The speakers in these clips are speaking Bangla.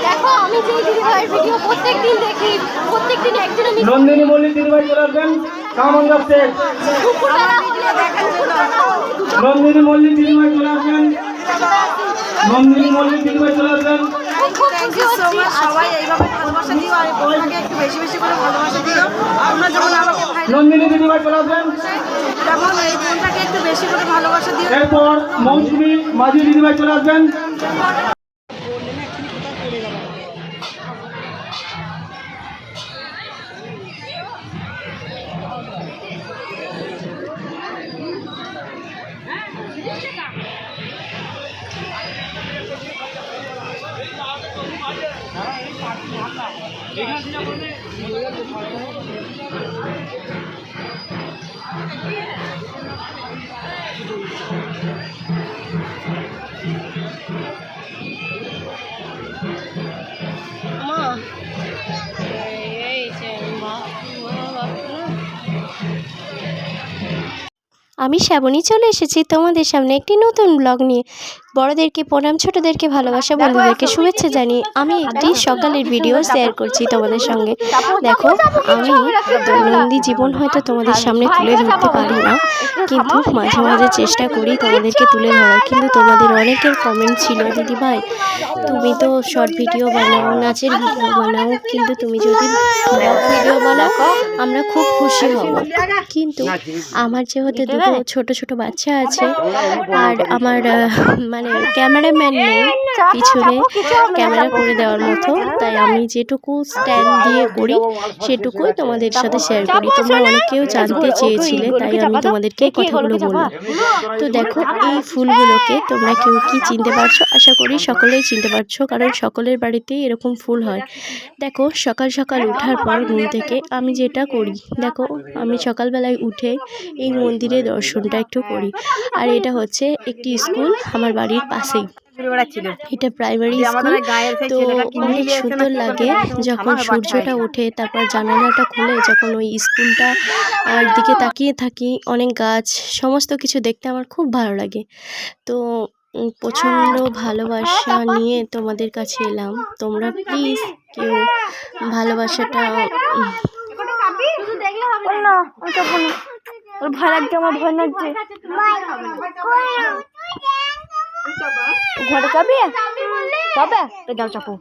দেখো আমি যে দিদিভাইয়ের ভিডিও প্রত্যেকদিন দেখি, প্রত্যেকদিন একজন নন্দিনী মল্লিক দিদিভাই চলে আসবেন কামঙ্গা স্টেজ। নন্দিনী মল্লিক দিদিভাই চলে আসবেন, নন্দিনী মল্লিক দিদিভাই চলে আসবেন। সবাই এইভাবে ভালোবাসা দিও আর বোনটাকে একটু বেশি বেশি করে ভালোবাসা দিও। তোমরা যেমন আমাকে নন্দিনী দিদিভাই চলে আসবেন, তেমন এই বোনটাকে একটু বেশি করে ভালোবাসা দিও। এরপর মৌসুমী মাঝি দিদিভাই চলে আসবেন। আমি শ্রাবণী চলে এসেছি তোমাদের সামনে একটি নতুন ব্লগ নিয়ে। বড়দেরকে প্রণাম, ছোটদেরকে ভালোবাসা, বন্ধুদেরকে শুভেচ্ছা জানিয়ে আমি একটি সকালের ভিডিও শেয়ার করছি তোমাদের সঙ্গে। দেখো আমি দৈনন্দিন জীবন হয়তো তোমাদের সামনে তুলে ধরতে পারি না, কিন্তু মাঝে মাঝে চেষ্টা করি তোমাদেরকে তুলে ধরার। কিন্তু তোমাদের অনেকের কমেন্ট ছিল, দিদি ভাই তুমি তো শর্ট ভিডিও বানাও, নাচের ভিডিও বানাও, কিন্তু তুমি যদি ব্লগ ভিডিও বানাও আমরা খুব খুশি হব। কিন্তু আমার যেহেতু দুটো ছোট ছোট বাচ্চা আছে আর আমার মানে ক্যামেরাম্যান নেই পিছনে ক্যামেরা করে দেওয়ার মতো, তাই আমি যেটুকু স্ট্যান্ড দিয়ে করি সেটুকুই তোমাদের সাথে শেয়ার করি। তোমরা অনেকেও জানতে চেয়েছিলে, তাই আমি তোমাদেরকে এই কথাগুলো বললাম। তো দেখো এই ফুলগুলোকে তোমরা কেউ কি চিনতে পারছো? আশা করি সকলেই চিনতে পারছো, কারণ সকলের বাড়িতেই এরকম ফুল হয়। দেখো সকাল সকাল ওঠার পর ঘুম থেকে আমি যেটা করি, দেখো আমি সকালবেলায় উঠে এই মন্দিরে দর্শনটা একটু করি। আর এটা হচ্ছে একটি স্কুল আমার বাড়ির পাশেই, এটা প্রাইমারি স্কুল। তো অনেক সুন্দর লাগে যখন সূর্যটা ওঠে, তারপর জানালাটা খুলে যখন ওই স্কুলটা আর দিকে তাকিয়ে থাকি, অনেক গাছ, সমস্ত কিছু দেখতে আমার খুব ভালো লাগে। তো প্রচণ্ড ভালোবাসা নিয়ে তোমাদের কাছে এলাম। তোমরা প্লিজ কেউ ভালোবাসাটা ভয় লাগছে, আমার ভয় লাগছে। ঘরে যাবি তবে যাও চাপো।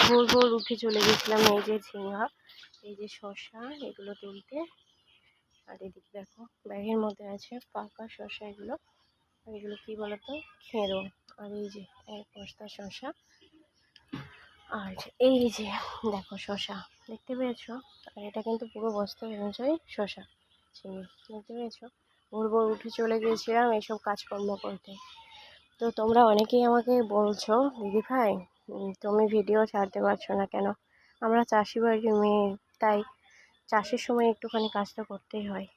ভোর ভোর উঠে চলে গেছিলাম এই যে ঝিঙা, এই যে শসা, এগুলো তুলতে। আর এদিকে দেখো ব্যাগের মধ্যে আছে পাকা শসা, এগুলো আর এগুলো কি বলতো খেরো। আর এই যে এক বস্তা শসা, আর এই যে দেখো শসা দেখতে পেয়েছো, আর এটা কিন্তু পুরো বস্তা অনুযায়ী শসা চিনি, দেখতে পেয়েছো। ভোর ভোর উঠে চলে গিয়েছিলাম এইসব কাজকর্ম করতে। তো তোমরা অনেকেই আমাকে বলছো, দিদি ভাই তুমি ভিডিও ছাড়তে পারছো না কেন? আমরা চাষি বাড়ির মেয়ে, তাই চাষের সময় একটুখানি কাজটা করতেই হয়।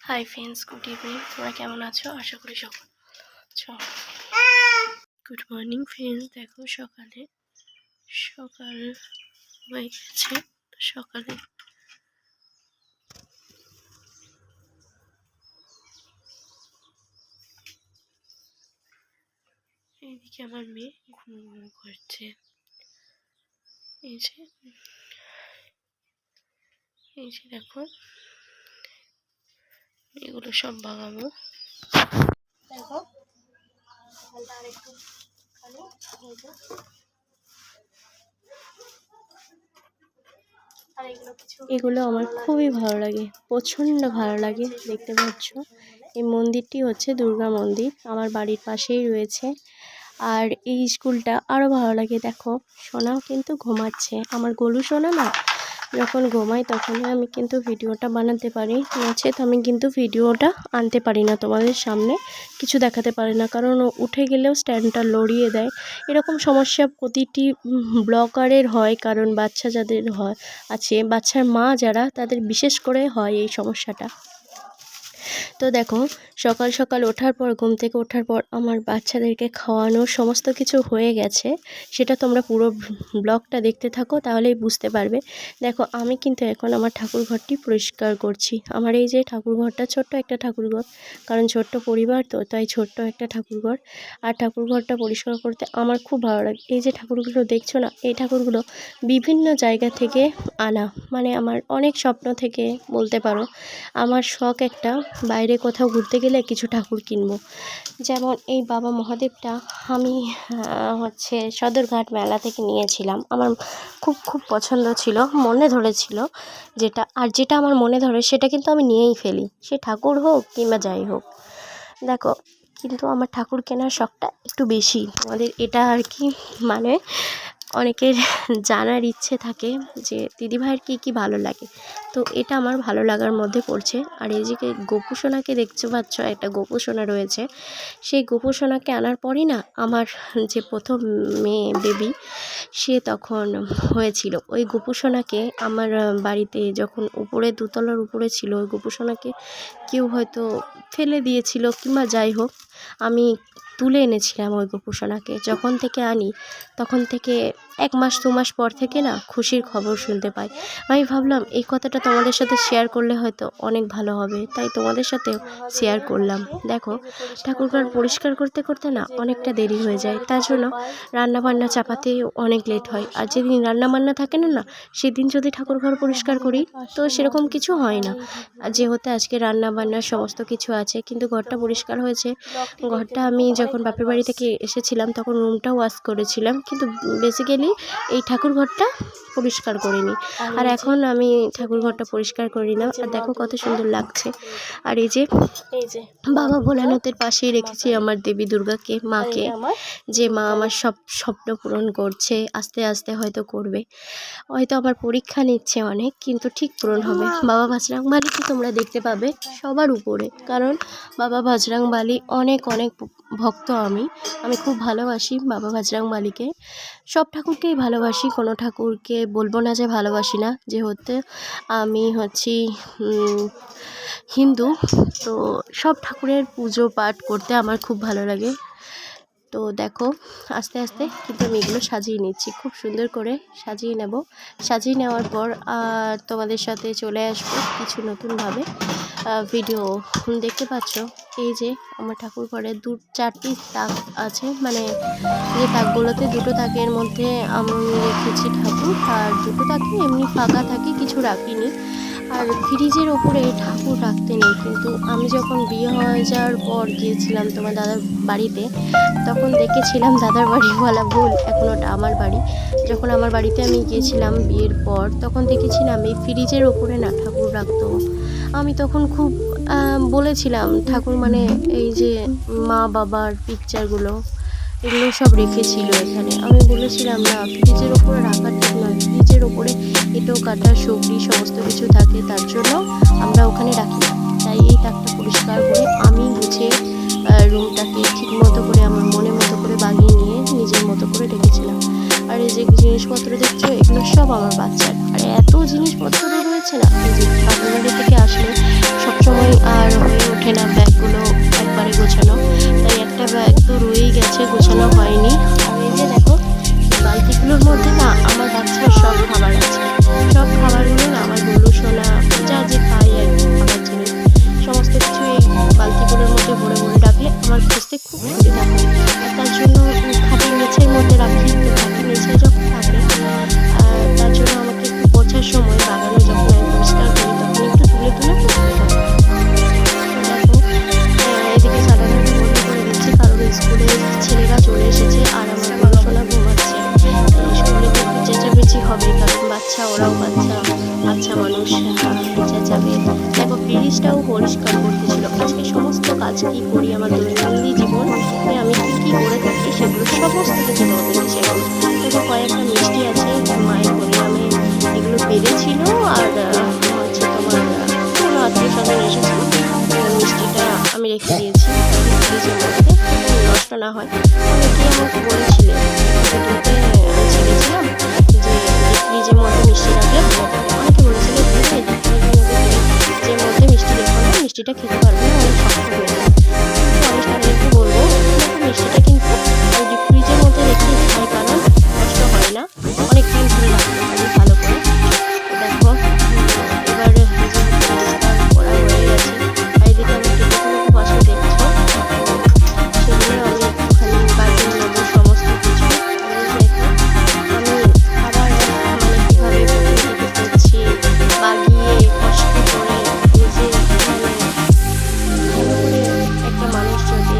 Hi friends, good evening. তোমরা কেমন আছো? আশা করি সকল আছো। Good morning friends. দেখো সকাল হয়ে গেছে। সকালে এইদিকে আমার মেয়ে ঘুম করছে। এই যে দেখো এগুলো সব বাগাবো। দেখো আর একটু এগুলো আমার খুবই ভালো লাগে, প্রচণ্ড ভালো লাগে। দেখতে পাচ্ছ এই মন্দিরটি হচ্ছে দুর্গা মন্দির, আমার বাড়ির পাশেই রয়েছে। আর এই স্কুলটা আরও ভালো লাগে। দেখো সোনাও কিন্তু ঘুমাচ্ছে, আমার গোলু সোনা না যখন ঘুমাই তখনই আমি কিন্তু ভিডিওটা বানাতে পারি, নচেত আমি কিন্তু ভিডিওটা আনতে পারি না তোমাদের সামনে, কিছু দেখাতে পারি না, কারণ ও উঠে গেলেও স্ট্যান্ডটা লড়িয়ে দেয়। এরকম সমস্যা প্রতিটি ব্লগারের হয়, কারণ বাচ্চা যাদের হয় আছে, বাচ্চার মা যারা, তাদের বিশেষ করে হয় এই সমস্যাটা। তো দেখো, সকাল সকাল ওঠার পর, ঘুম থেকে ওঠার পর আমার বাচ্চাদেরকে খাওয়ানো সমস্ত কিছু হয়ে গেছে। সেটা তোমরা পুরো ব্লগটা দেখতে থাকো, তাহলেই বুঝতে পারবে। দেখো, আমি কিন্তু এখন আমার ঠাকুর ঘরটি পরিষ্কার করছি। আমার এই যে ঠাকুর ঘরটা, ছোট্ট একটা ঠাকুর ঘর, কারণ ছোট্ট পরিবার তো, তাই ছোট্ট একটা ঠাকুর ঘর। আর ঠাকুর ঘরটা পরিষ্কার করতে আমার খুব ভালো লাগে। এই যে ঠাকুরগুলো দেখছো না, এই ঠাকুরগুলো বিভিন্ন জায়গা থেকে আনা, মানে আমার অনেক স্বপ্ন থেকে বলতে পারো। আমার শখ একটা, বাইরে কোথাও ঘুরতে গেলে কিছু ঠাকুর কিনবো। যেমন এই বাবা মহাদেবটা আমি হচ্ছে সদরঘাট মেলা থেকে নিয়েছিলাম। আমার খুব খুব পছন্দ ছিল, মনে ধরেছিল যেটা আমার মনে ধরে সেটা কিন্তু আমি নিয়েই ফেলি, সে ঠাকুর হোক কিংবা যাই হোক। দেখো, কিন্তু আমার ঠাকুর কেনার শখটা একটু বেশি। আমাদের এটা আর কি, মানে অনেকের জানার ইচ্ছে থাকে যে দিদিভাইয়ের কী কী ভালো লাগে, তো এটা আমার ভালো লাগার মধ্যে পড়ছে। আর এই যে গোপুসোনাকে দেখতে পাচ্ছ, একটা গোপুসোনা রয়েছে। সেই গোপুসোনাকে আনার পরই না, আমার যে প্রথম মেয়ে বেবি, সে তখন হয়েছিল। ওই গোপুসোনাকে আমার বাড়িতে যখন উপরে, দোতলার উপরে ছিল, ওই গোপুসোনাকে কেউ হয়তো ফেলে দিয়েছিল কিংবা যাই হোক, আমি তুলে এনেছিলাম ওই গোপুসোনাকে। যখন থেকে আনি তখন থেকে 1 মাস 2 মাস পর থেকে না খুশির খবর শুনতে পাই। আমি ভাবলাম এই কথাটা তোমাদের সাথে শেয়ার করলে হয়তো অনেক ভালো হবে, তাই তোমাদের সাথেও শেয়ার করলাম। দেখো, ঠাকুরঘর পরিষ্কার করতে করতে না অনেকটা দেরি হয়ে যায়, তার জন্য রান্নাবান্না চাপাতে অনেক লেট হয়। আর যেদিন রান্নাবান্না থাকে না, সেদিন যদি ঠাকুরঘর পরিষ্কার করি তো সেরকম কিছু হয় না। আর যেহেতু আজকে রান্নাবান্নার সমস্ত কিছু আছে, কিন্তু ঘরটা পরিষ্কার হয়েছে। ঘরটা আমি যখন বাপের বাড়ি থেকে এসেছিলাম তখন রুমটা ওয়াশ করেছিলাম, কিন্তু বেসিক্যালি এই ঠাকুর ঘরটা পরিষ্কার করিনি। আর এখন আমি ঠাকুর ঘরটা পরিষ্কার করি না। আর দেখো কত সুন্দর লাগছে। আর এই যে বাবা ভোলানাথের পাশেই রেখেছি আমার দেবী দুর্গাকে, মাকে, যে মা আমার সব স্বপ্ন পূরণ করছে, আস্তে আস্তে হয়তো করবে। হয়তো আমার পরীক্ষা নিচ্ছে অনেক, কিন্তু ঠিক পূরণ হবে। বাবা বজরংবলীকে তোমরা দেখতে পাবে সবার উপরে, কারণ বাবা বজরংবলী অনেক অনেক ভক্ত। আমি খুব ভালোবাসি বাবা বজরংবলীকে। সব ঠাকুরকেই ভালোবাসি, কোনো ঠাকুরকে বলবো না যে ভালোবাসি না। যেহেতু আমি হচ্ছি হিন্দু, তো সব ঠাকুরের পুজো পাঠ করতে আমার খুব ভালো লাগে। তো দেখো, আস্তে আস্তে কিন্তু আমি এগুলো সাজিয়ে নিচ্ছি, খুব সুন্দর করে সাজিয়ে নেব। সাজিয়ে নেওয়ার পর তোমাদের সাথে চলে আসবো কিছু নতুনভাবে ভিডিও। দেখতে পাচ্ছ এই যে আমার ঠাকুর ঘরে 4টি তাক আছে, মানে যে তাকগুলোতে 2টো তাকের মধ্যে আমি রেখেছি ঠাকুর, আর 2টো তাকে এমনি ফাঁকা থাকে, কিছু রাখিনি। আর ফ্রিজের ওপরে ঠাকুর রাখতে নেই, কিন্তু আমি যখন বিয়ে হয়ে যাওয়ার পর গিয়েছিলাম তোমার দাদার বাড়িতে, তখন দেখেছিলাম, দাদার বাড়ি বলা ভুল, এখন ওটা আমার বাড়ি। যখন আমার বাড়িতে আমি গিয়েছিলাম বিয়ের পর, তখন দেখেছিলাম এই ফ্রিজের ওপরে না ঠাকুর রাখতো। আমি তখন খুব বলেছিলাম, ঠাকুর মানে এই যে মা বাবার পিকচারগুলো, এগুলো সব রেখেছিল এখানে। আমি বলেছিলাম না, ফ্রিজের ওপরে রাখা ঠিক নয়, ফ্রিজের ওপরে এঁটো কাটা সবজি সমস্ত কিছু থাকে, তার জন্য আমরা ওখানে রাখি না। তাই এই তাকটা পরিষ্কার করে আমি গুছিয়ে রুমটাকে ঠিক মতো করে আমার মনের মতো করে বানিয়ে নিয়ে নিজের মতো করে রেখেছিলাম। আর এই যে জিনিসপত্র দেখছো, এগুলো সব আমার বাচ্চার। আর এত জিনিসপত্র রয়েছে না, এই যে বাপের বাড়ি থেকে আসলে সবসময় আর হয়ে ওঠে না ব্যাগগুলো একবারে গোছানো, তাই একটা ব্যাগ তো রয়েই গেছে, গোছানো হয়নি। আর এই যে দেখো, বালতিগুলোর মধ্যে না আমার বাচ্চার সব খাবার আছে, সব খাবারগুলো না আমার গরু সোনা যা যে খাই আর কি, খাবার জিনিস সমস্ত কিছু এই বালতিগুলোর মধ্যে ভরে ভরে রাখলে আমার খুঁজতে খুব সুবিধা হয়। আর তার জন্য খাটের নিচের মধ্যে রাখি, তো খাটের নিচে যখন থাকে, আর তার জন্য আমাকে একটু পোছার সময় বাগানে যখন আমি পরিষ্কার করি তখন একটু তুলে তুলে করতে হয়। দেখো, এদিকে সাধারণত বন্ধ করে দিচ্ছি, কারণ স্কুলে ছেলেরা চলে এসেছে আর আমার পড়াশোনা ঘুমাচ্ছে। স্কুলে একটু চেঁচামেচি হবে, কারণ বাচ্চা, ওরাও বাচ্চা মানুষ, চেঁচাবে। দেখো, ফ্রিজটাও পরিষ্কার করতেছিল। আজকে সমস্ত কাজ কী করি, আমার দৈনন্দিন জীবন আমি কী করে থাকি সেগুলো সমস্ত কিছু তোমাদেরকে শেয়ার করবো। দেখো, কয়েকটা মিষ্টি আছে মায়ের পরিণামে, এগুলো বেঁধেছিল আর হচ্ছে তোমার কোনো আত্মীয় স্বজন এসেছিল, মিষ্টিটা আমি রেখে দিয়েছি ফ্রিজের মধ্যে নষ্ট না হয়। অনেকেই আমাকে বলেছিলেন ভিডিওতে ছেড়েছিলাম যে ফ্রিজের মধ্যে মিষ্টি রাখলে ভালো থাকে। অনেকে বলেছিলেন ফ্রিজের মধ্যে মিষ্টি রেখো না, মিষ্টিটা খেতে পারবে না, অনেক শক্ত হয়ে যায়। কিন্তু আমি তাদেরকে বলবো মিষ্টিটা কিন্তু ফ্রিজের মধ্যে রেখে খাই, কারণ নষ্ট হয় না, অনেক দিন ধরে রাখতে পারি ভালো করে। দেখো এবার করা হয়ে গেছে, এইদিকে আমি টিকিটগুলো পাশে দেখছো, সেগুলো আমি একটুখানি বাজিয়ে নেবো সমস্ত কিছু। আমি আবার মানে কীভাবে করছি বাগিয়ে কষ্ট করে নিজে একটা মানুষ যদি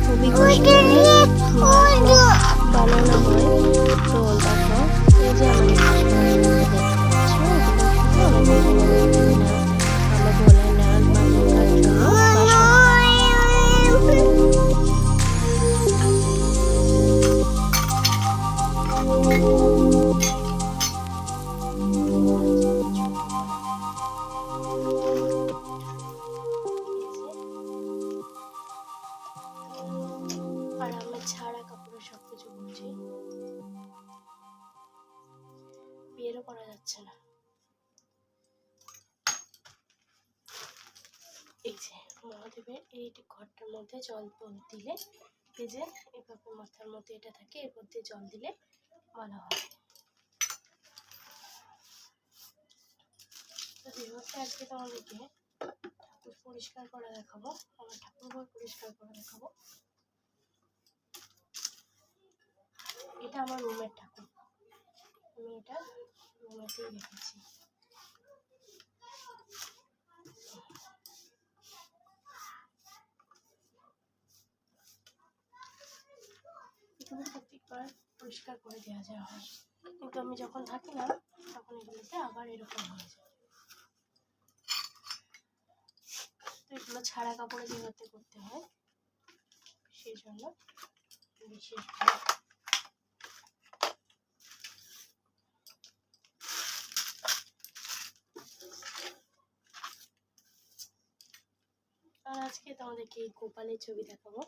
খুবই কষ্ট করে বানানো হয়। তো দেখো এই যে আমাদের আর আমার ছাড়া কাপড়ে সব কিছু করছি, বেরও করা যাচ্ছে না। এই যে মহাদেবের এই ঘরটার মধ্যে জল দিলে, এই যে এভাবে মাথার মধ্যে এটা থাকে, এর মধ্যে জল দিলে ভালো হয়। তো যেভাবে আজকে তোমাদেরকে ঠাকুর পরিষ্কার করা দেখাবো, আমার ঠাকুরঘর পরিষ্কার করা দেখাবো। এটা আমার রুমের ঠাকুর, আমি এটা রুমেতেই রেখেছি। এগুলো প্রত্যেকবার পরিষ্কার করে দেওয়া যাওয়া হয়, কিন্তু আমি যখন থাকি না তখন এগুলোতে আবার এরকম হয়ে যায়। তো এগুলো ছাড়া কাপড়ে যেভাবে করতে হয়, সেই জন্য বিশেষভাবে আর আজকে তোমাদেরকে এই গোপালের ছবি দেখাবো।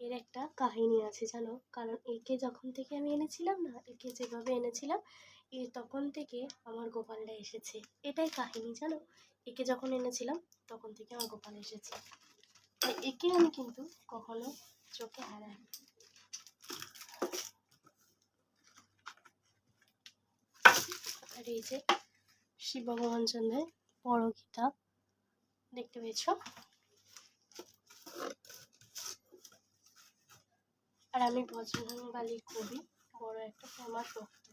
এর একটা কাহিনী আছে জানো, কারণ একে যখন থেকে আমি এনেছিলাম না, একে যেভাবে এনেছিলাম তখন থেকে আমার গোপালটা এসেছে, এটাই কাহিনী জানো। একে যখন এনেছিলাম তখন থেকে আমার গোপাল এসেছে, তাই একে আমি কিন্তু কখনো চোখে হারাই। আর এই যে শিব ভগবান চন্দ্রের বড় গীতা দেখতে পেয়েছ, আর আমি বজরংবলী কবি বড় একটা ফেমাস ভক্ত।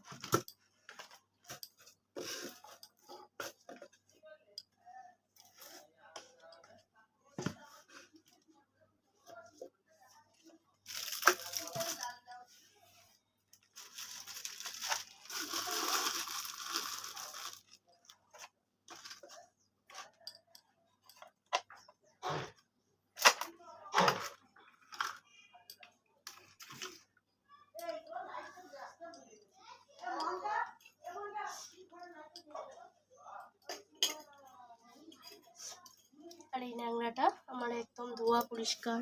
আর এই ন্যাংরাটা আমার একদম ধোয়া পরিষ্কার,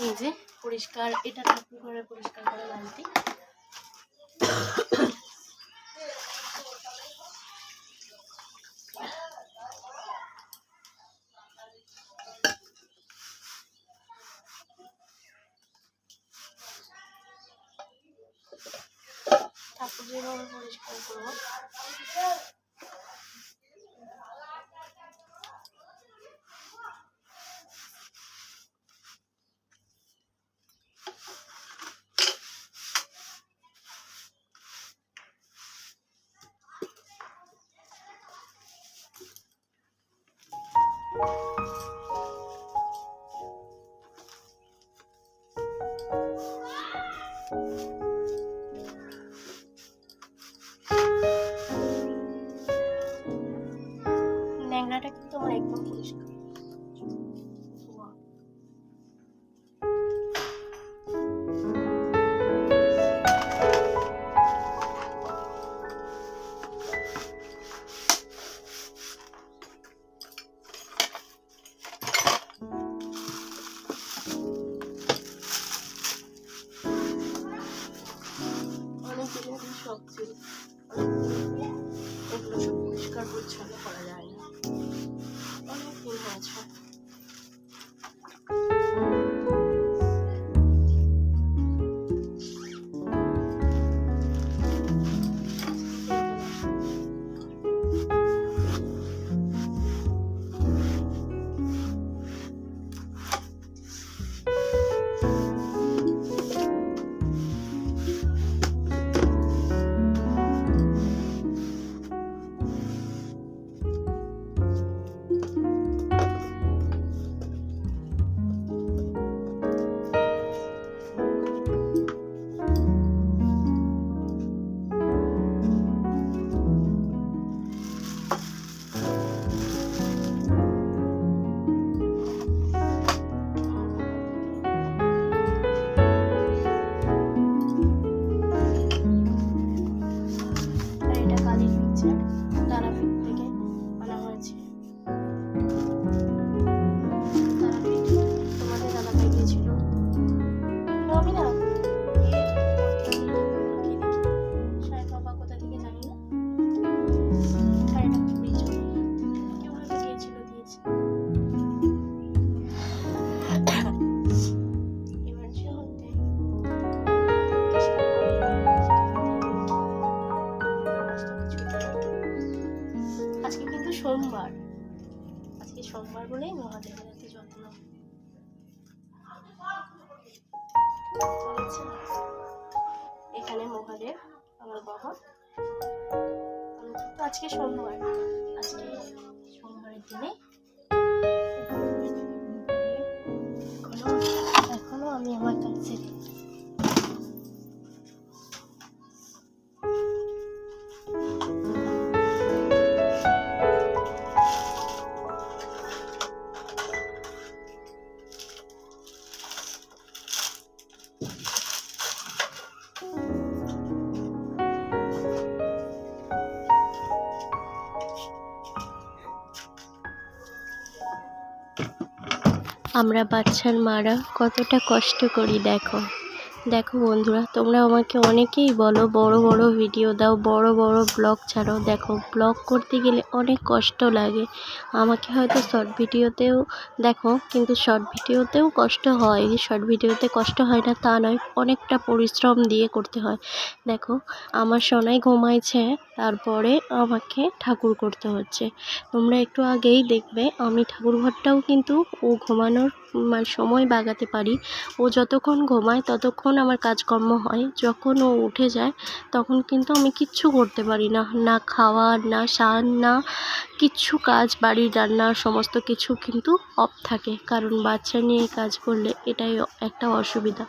এই যে পরিষ্কার, এটা ঠাকুর ঘরে পরিষ্কার করা বালতি। ঠাকুর যেভাবে পরিষ্কার করবো ন্যাংরাটা কিন্তু আমার একদম পরিষ্কার। পরিচ্ছন্ন করা যায় না, অনেক দিন হয়েছে। আজকে কিন্তু সোমবার, আজকে সোমবার বলেই মহাদেবের এত যত্ন। এখানে মহাদেব আমার বাবা। আজকে সোমবার, আজকে সোমবারের দিনে এখনো আমি আমার কাছে আমরা বাচ্চার মারা কতটা কষ্ট করি। দেখো দেখো বন্ধুরা, তোমরা আমাকে অনেকেই বলো বড় বড় ভিডিও দাও, বড় বড় ব্লগ ছাড়ো। দেখো ব্লগ করতে গেলে অনেক কষ্ট লাগে। আমাকে হয়তো শর্ট ভিডিওতেও দেখো, কিন্তু শর্ট ভিডিওতেও কষ্ট হয়। শর্ট ভিডিওতে কষ্ট হয় না তা নয়, অনেকটা পরিশ্রম দিয়ে করতে হয়। দেখো আমার সোনাই ঘুমাইছে, তারপরে আমাকে ঠাকুর করতে হচ্ছে। তোমরা একটু আগেই দেখবে আমি ঠাকুর ঘরটাও কিন্তু ও ঘুমানোর সময় বাগাতে পারি। ও যতক্ষণ ঘুমায় ততক্ষণ আমার কাজকর্ম হয়। যখন ও উঠে যায় তখন কিন্তু আমি কিচ্ছু করতে পারি না, না খাওয়া, না স্নান, না কিচ্ছু কাজ, বাড়ির রান্না সমস্ত কিছু কিন্তু অফ থাকে। কারণ বাচ্চা নিয়ে কাজ করলে এটাই একটা অসুবিধা।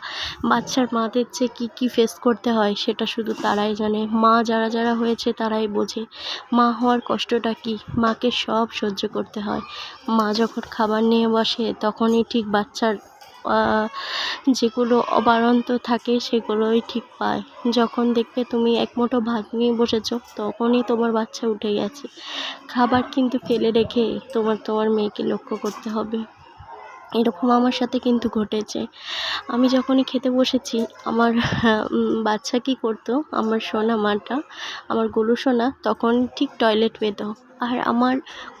বাচ্চার মাদের যে কী ফেস করতে হয় সেটা শুধু তারাই জানে। মা যারা যারা হয়েছে তারাই বোঝে মা হওয়ার কষ্টটা কী। মাকে সব সহ্য করতে হয়। মা যখন খাবার নিয়ে বসে তখনই ঠিক বাচ্চার যেগুলো অবারন্ত থাকে সেগুলোই ঠিক পায়। যখন দেখবে তুমি এক মুঠো ভাত নিয়ে বসেছ তখনই তোমার বাচ্চা উঠে গেছে। খাবার কিন্তু ফেলে রেখে তোমার মেয়েকে লক্ষ্য করতে হবে। এরকম আমার সাথে কিন্তু ঘটেছে। আমি যখনই খেতে বসেছি আমার বাচ্চা কী করতো, আমার সোনা মাটা, আমার গোলু সোনা তখন ঠিক টয়লেট পেত। আর আমার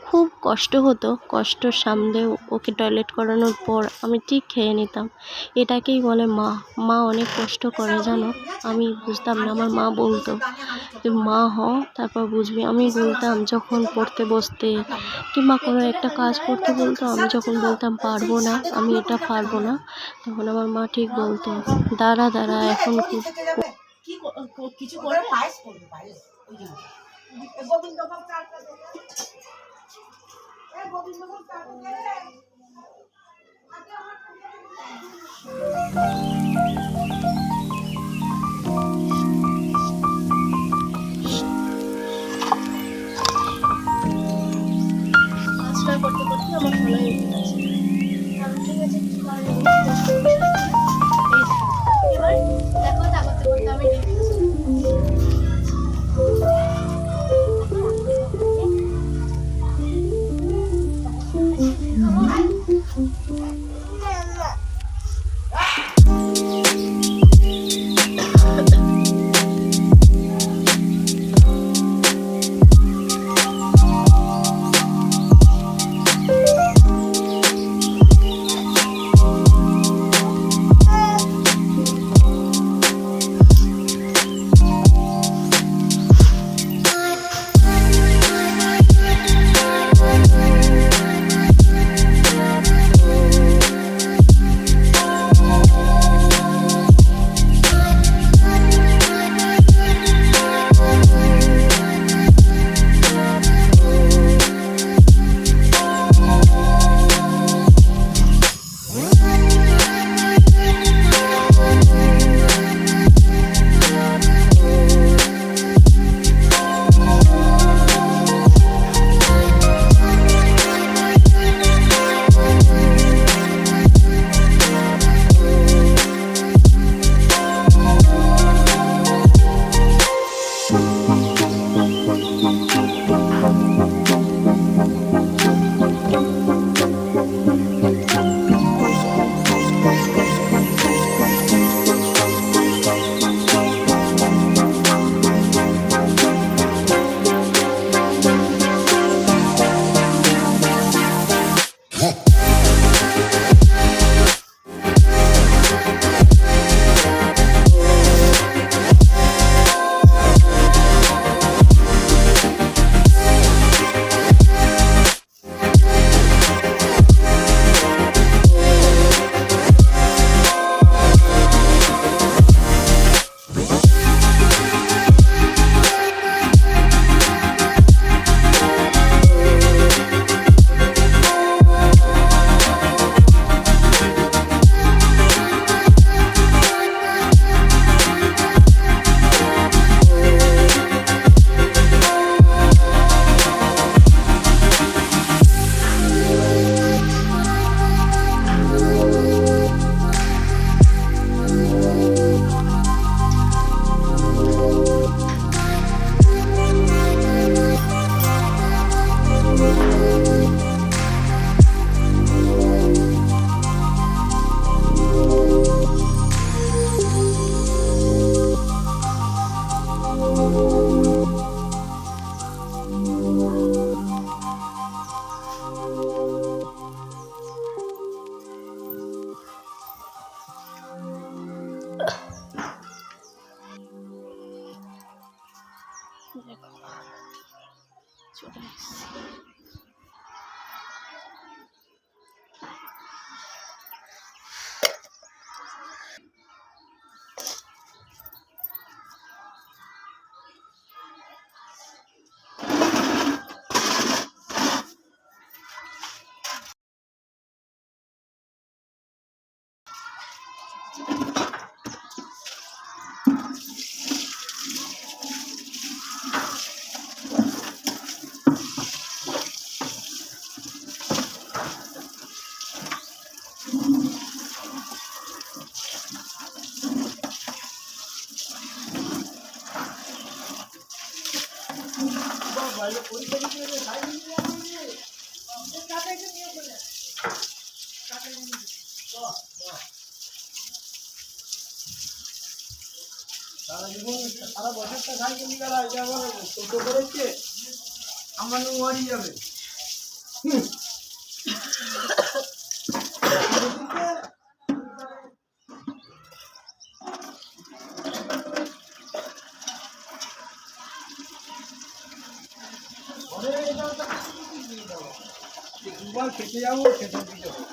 খুব কষ্ট হতো, কষ্ট সামলেও ওকে টয়লেট করানোর পর আমি ঠিক খেয়ে নিতাম। এটাকেই বলে মা। মা অনেক কষ্ট করে জানো। আমি বুঝতাম না, আমার মা বলতো তুই মা হ তারপর বুঝবি। আমি বলতাম যখন পড়তে বসতে কিংবা কোনো একটা কাজ করতে বলতো, আমি যখন বলতাম পারবো না, আমি এটা পারবো না, তখন আমার মা ঠিক বলতো দাঁড়া দাঁড়া এখন কিছু করে করতে করতে আমার গলায় উঠে গেছে। ঠিক আছে এবার দেখো তা করতে করতে আমি চলে এসেছি। সারা বছরটা সাইকেল নিয়ে গেল, এটা আবার টোটো করেছে, আমার নুন হারিয়ে যাবে। দুবার খেতে যাবো, খেতে দিতে হবে।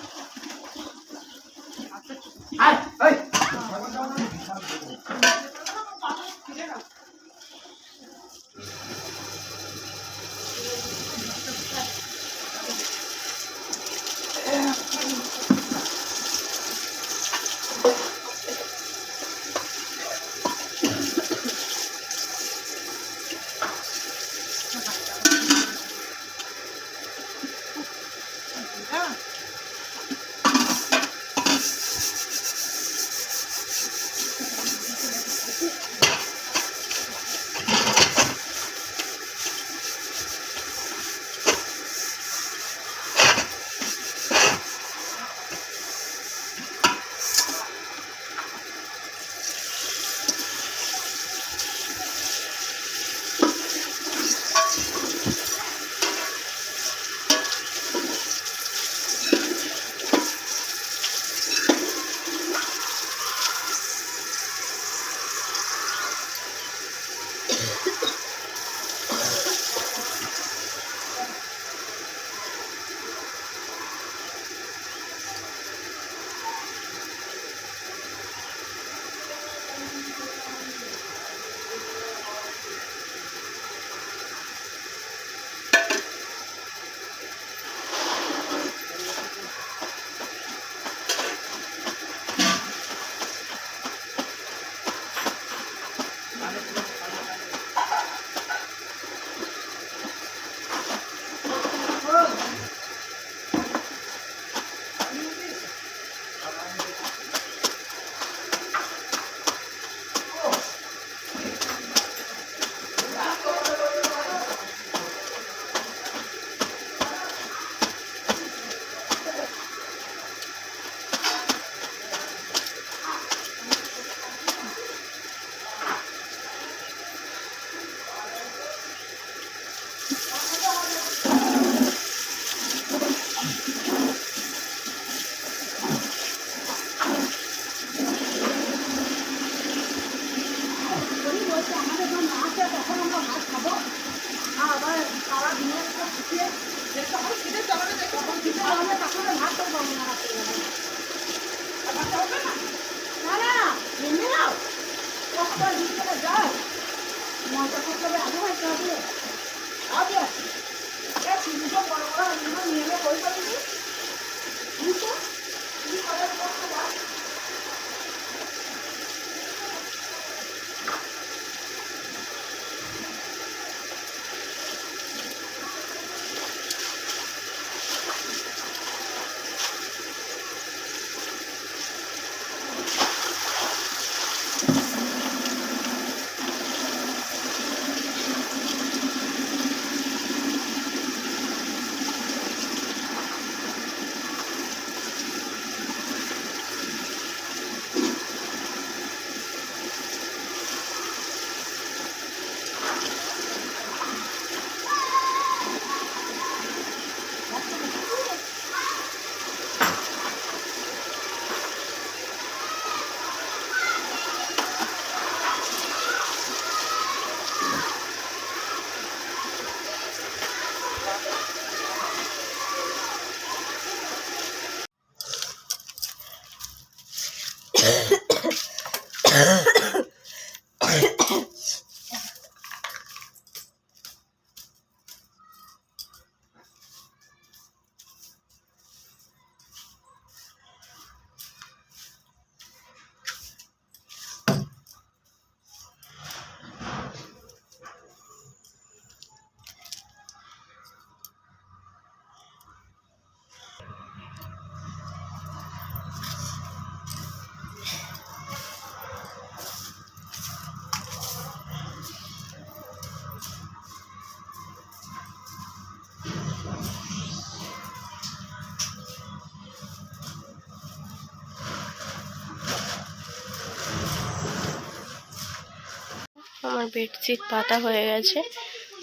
বেডশিট পাতা হয়ে গেছে।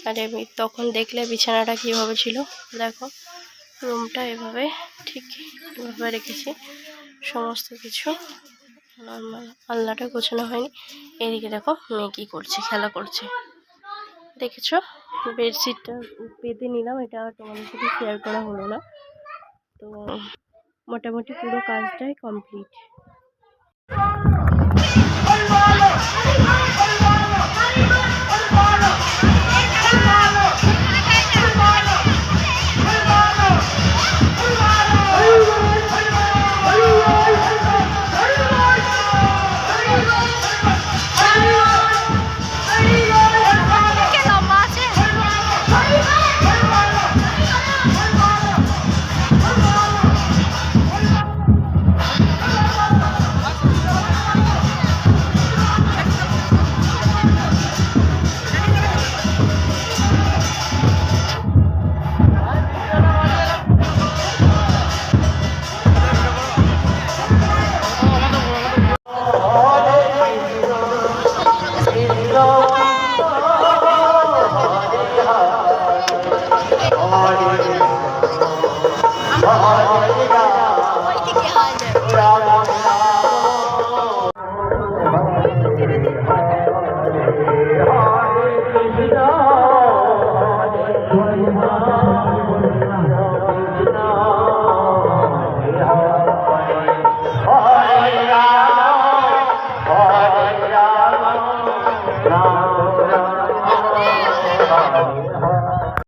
আর আমি তখন দেখলে বিছানাটা কীভাবে ছিল, দেখো রুমটা এভাবে ঠিক এভাবে রেখেছি, সমস্ত কিছু নর্মাল। আলনাটা গোছানো হয়নি। এদিকে দেখো মেয়ে কী করছে, খেলা করছে, দেখেছো। বেডশিটটা পেতে নিলাম, এটা তোমাদের সাথে শেয়ার করা হলো না। তো মোটামুটি পুরো কাজটাই কমপ্লিট।